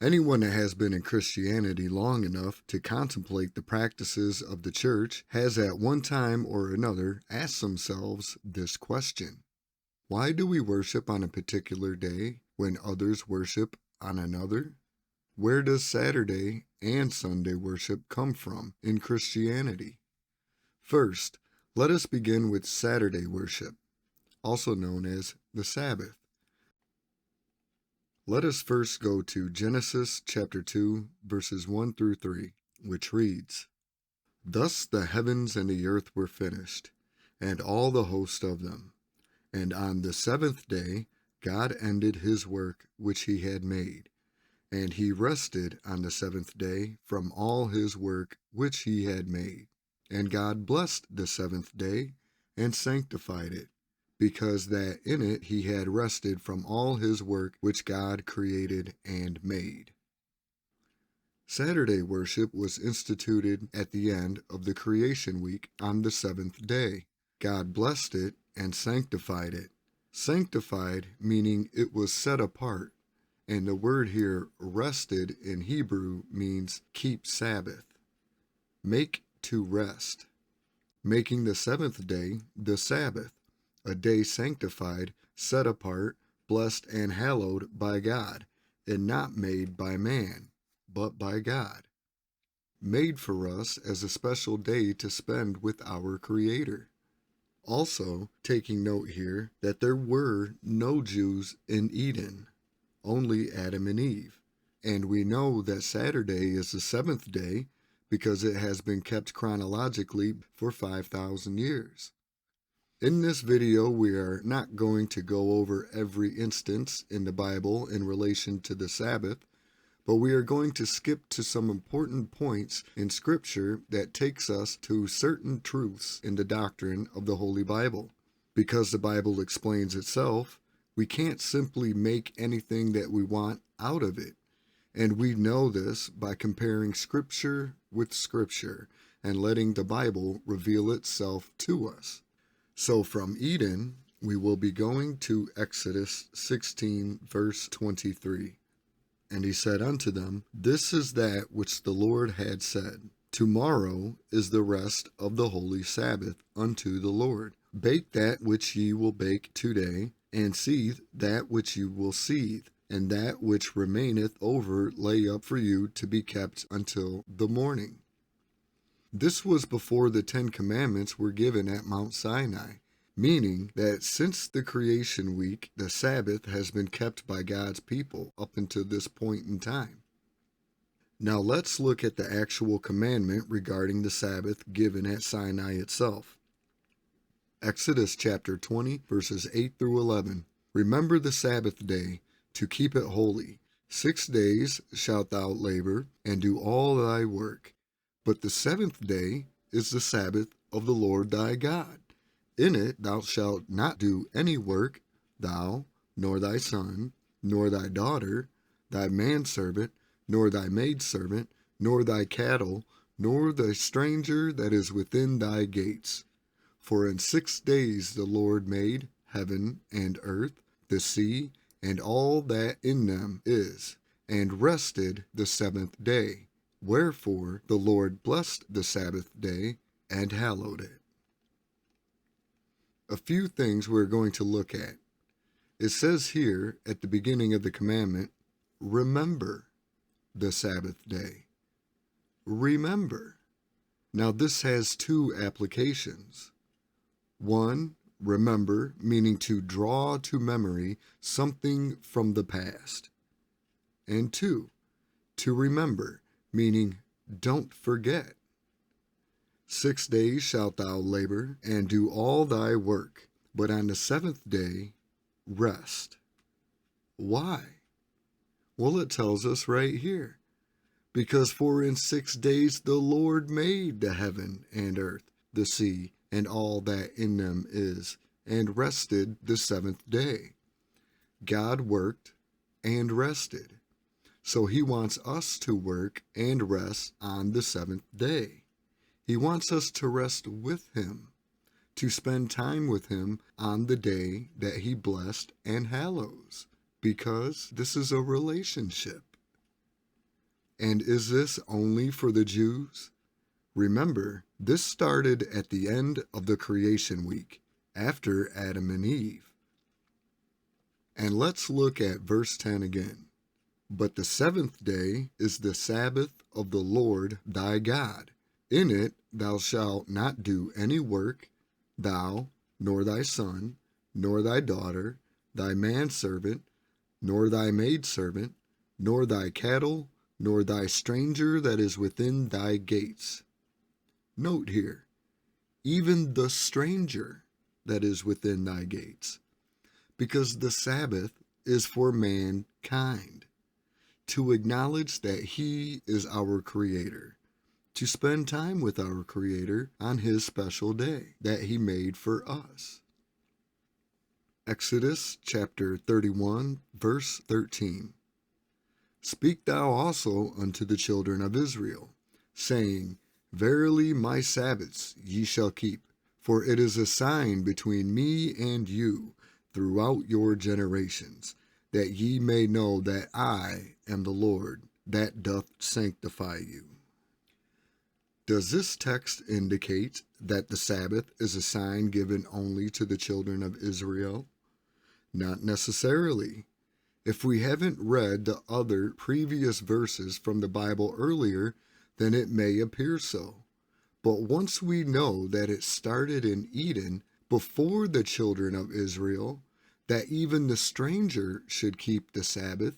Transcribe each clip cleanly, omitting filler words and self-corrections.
Anyone that has been in Christianity long enough to contemplate the practices of the church has at one time or another asked themselves this question. Why do we worship on a particular day when others worship on another? Where does Saturday and Sunday worship come from in Christianity? First, let us begin with Saturday worship, also known as the Sabbath. Let us first go to Genesis chapter 2, verses 1 through 3, which reads, Thus the heavens and the earth were finished, and all the host of them. And on the seventh day God ended his work which he had made, and he rested on the seventh day from all his work which he had made. And God blessed the seventh day, and sanctified it, because that in it he had rested from all his work which God created and made. Saturday worship was instituted at the end of the creation week on the seventh day. God blessed it and sanctified it. Sanctified meaning it was set apart, and the word here, rested, in Hebrew means keep Sabbath. Make to rest, making the seventh day the Sabbath, a day sanctified, set apart, blessed, and hallowed by God, and not made by man, but by God. Made for us as a special day to spend with our Creator. Also, taking note here that there were no Jews in Eden, only Adam and Eve. And we know that Saturday is the seventh day because it has been kept chronologically for 5,000 years. In this video, we are not going to go over every instance in the Bible in relation to the Sabbath, but we are going to skip to some important points in Scripture that takes us to certain truths in the doctrine of the Holy Bible. Because the Bible explains itself, we can't simply make anything that we want out of it. And we know this by comparing Scripture with Scripture and letting the Bible reveal itself to us. So from Eden, we will be going to Exodus 16, verse 23. And he said unto them, This is that which the Lord had said, Tomorrow is the rest of the holy Sabbath unto the Lord. Bake that which ye will bake today, and seethe that which ye will seethe, and that which remaineth over lay up for you to be kept until the morning. This was before the 10 Commandments were given at Mount Sinai, meaning that since the creation week, the Sabbath has been kept by God's people up until this point in time. Now let's look at the actual commandment regarding the Sabbath given at Sinai itself. Exodus chapter 20, verses 8 through 11. Remember the Sabbath day, to keep it holy. 6 days shalt thou labor, and do all thy work. But the seventh day is the Sabbath of the Lord thy God. In it thou shalt not do any work, thou, nor thy son, nor thy daughter, thy manservant, nor thy maidservant, nor thy cattle, nor the stranger that is within thy gates. For in 6 days the Lord made heaven and earth, the sea, and all that in them is, and rested the seventh day. Wherefore the Lord blessed the Sabbath day and hallowed it. A few things we're going to look at. It says here at the beginning of the commandment, remember the Sabbath day. Remember. Now this has 2 applications. 1, remember, meaning to draw to memory something from the past. And 2, to remember, meaning don't forget. 6 days shalt thou labor, and do all thy work, but on the seventh day rest. Why? Well, it tells us right here. Because for in 6 days the Lord made the heaven and earth, the sea, and all that in them is, and rested the seventh day. God worked and rested. So he wants us to work and rest on the seventh day. He wants us to rest with him, to spend time with him on the day that he blessed and hallows, because this is a relationship. And is this only for the Jews? Remember, this started at the end of the creation week, after Adam and Eve. And let's look at verse 10 again. But the seventh day is the Sabbath of the Lord thy God. In it thou shalt not do any work, thou, nor thy son, nor thy daughter, thy manservant, nor thy maidservant, nor thy cattle, nor thy stranger that is within thy gates. Note here, even the stranger that is within thy gates, because the Sabbath is for mankind, to acknowledge that he is our Creator, to spend time with our Creator on his special day that he made for us. Exodus chapter 31, verse 13. Speak thou also unto the children of Israel, saying, Verily my Sabbaths ye shall keep, for it is a sign between me and you throughout your generations, that ye may know that I am the Lord that doth sanctify you. Does this text indicate that the Sabbath is a sign given only to the children of Israel? Not necessarily. If we haven't read the other previous verses from the Bible earlier, then it may appear so. But once we know that it started in Eden before the children of Israel, that even the stranger should keep the Sabbath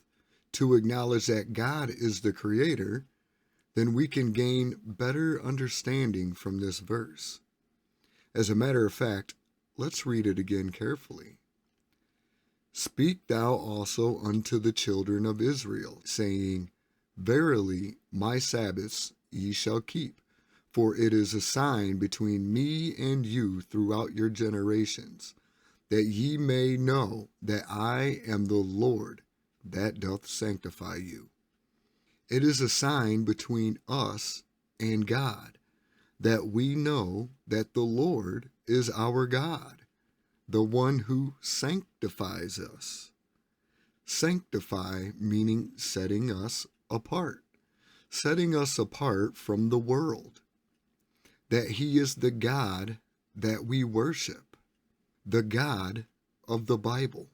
to acknowledge that God is the Creator, then we can gain better understanding from this verse. As a matter of fact, let's read it again carefully. Speak thou also unto the children of Israel, saying, Verily my Sabbaths ye shall keep, for it is a sign between me and you throughout your generations, that ye may know that I am the Lord that doth sanctify you. It is a sign between us and God, that we know that the Lord is our God, the one who sanctifies us. Sanctify meaning setting us apart from the world, that he is the God that we worship, the God of the Bible.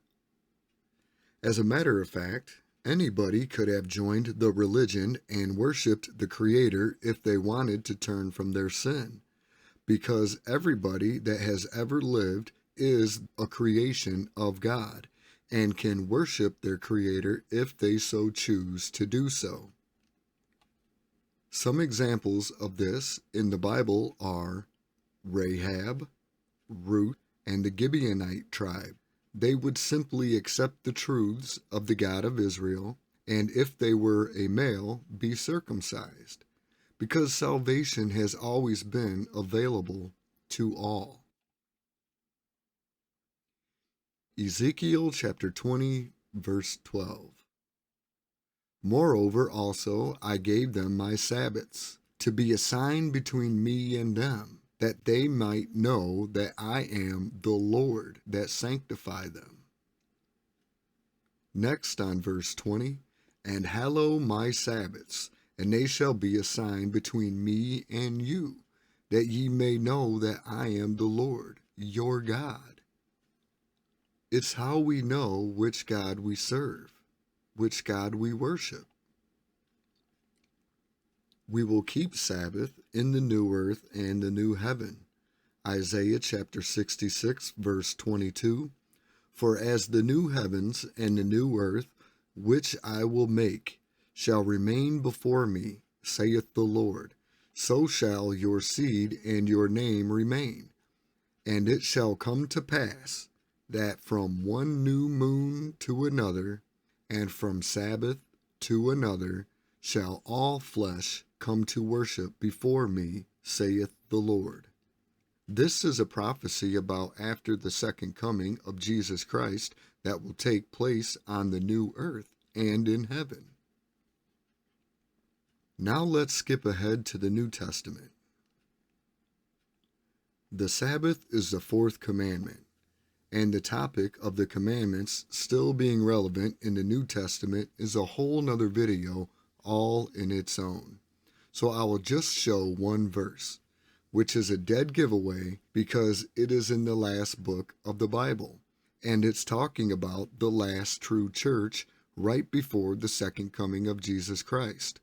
As a matter of fact, anybody could have joined the religion and worshiped the Creator if they wanted to turn from their sin, because everybody that has ever lived is a creation of God and can worship their Creator if they so choose to do so. Some examples of this in the Bible are Rahab, Ruth, and the Gibeonite tribe. They would simply accept the truths of the God of Israel, and if they were a male, be circumcised, because salvation has always been available to all. Ezekiel chapter 20, verse 12. Moreover also I gave them my Sabbaths, to be a sign between me and them, that they might know that I am the Lord that sanctify them. Next on verse 20, And hallow my Sabbaths, and they shall be a sign between me and you, that ye may know that I am the Lord, your God. It's how we know which God we serve, which God we worship. We will keep Sabbath in the new earth and the new heaven. Isaiah chapter 66, verse 22. For as the new heavens and the new earth, which I will make, shall remain before me, saith the Lord, so shall your seed and your name remain. And it shall come to pass, that from one new moon to another, and from Sabbath to another, shall all flesh come to worship before me, saith the Lord. This is a prophecy about after the second coming of Jesus Christ that will take place on the new earth and in heaven. Now let's skip ahead to the New Testament. The Sabbath is the fourth commandment, and the topic of the commandments still being relevant in the New Testament is a whole nother video all in its own. So I will just show one verse, which is a dead giveaway because it is in the last book of the Bible, and it's talking about the last true church right before the second coming of Jesus Christ.